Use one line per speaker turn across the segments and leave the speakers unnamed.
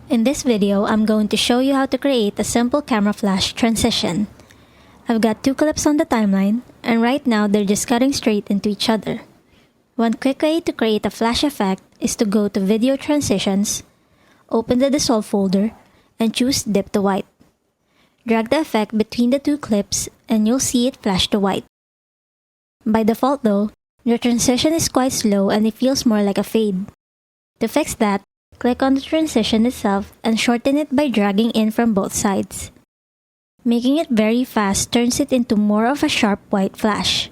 In this video, I'm going to show you how to create a simple camera flash transition. I've got two clips on the timeline, and right now they're just cutting straight into each other. One quick way to create a flash effect is to go to Video Transitions, open the Dissolve folder, and choose Dip to White. Drag the effect between the two clips and you'll see it flash to white. By default though, the transition is quite slow and it feels more like a fade. To fix that, click on the transition itself and shorten it by dragging in from both sides. Making it very fast turns it into more of a sharp white flash.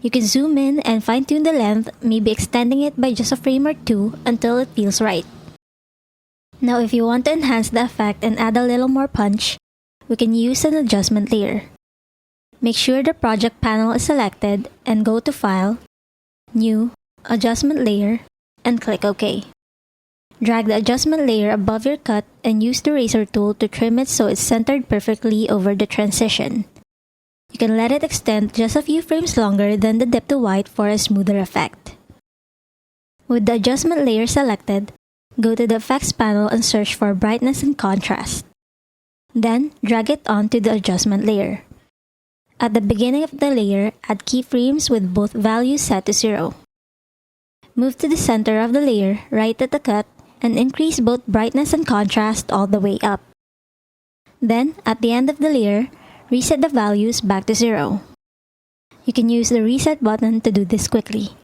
You can zoom in and fine-tune the length, maybe extending it by just a frame or two until it feels right. Now if you want to enhance the effect and add a little more punch, we can use an adjustment layer. Make sure the project panel is selected and go to File, New, Adjustment Layer, and click OK. Drag the adjustment layer above your cut and use the razor tool to trim it so it's centered perfectly over the transition. You can let it extend just a few frames longer than the dip to white for a smoother effect. With the adjustment layer selected, go to the Effects panel and search for Brightness and Contrast. Then, drag it onto the adjustment layer. At the beginning of the layer, add keyframes with both values set to 0. Move to the center of the layer, right at the cut, and increase both brightness and contrast all the way up. Then, at the end of the layer, reset the values back to 0. You can use the Reset button to do this quickly.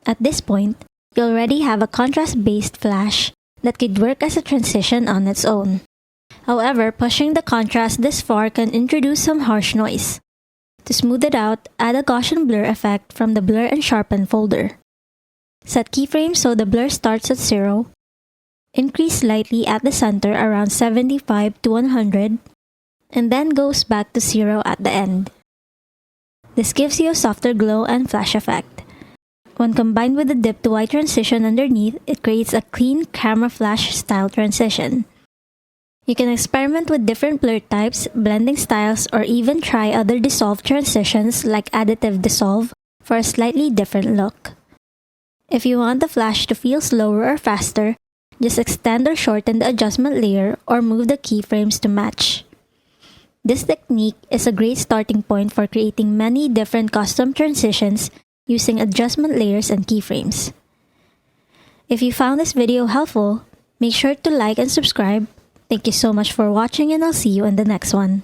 At this point, you already have a contrast-based flash that could work as a transition on its own. However, pushing the contrast this far can introduce some harsh noise. To smooth it out, add a Gaussian blur effect from the Blur and Sharpen folder. Set keyframes so the blur starts at 0. Increase slightly at the center around 75 to 100, and then goes back to 0 at the end. This gives you a softer glow and flash effect. When combined with the dip to white transition underneath, it creates a clean camera flash style transition. You can experiment with different blur types, blending styles, or even try other dissolve transitions like additive dissolve for a slightly different look. If you want the flash to feel slower or faster, just extend or shorten the adjustment layer or move the keyframes to match. This technique is a great starting point for creating many different custom transitions using adjustment layers and keyframes. If you found this video helpful, make sure to like and subscribe. Thank you so much for watching and I'll see you in the next one.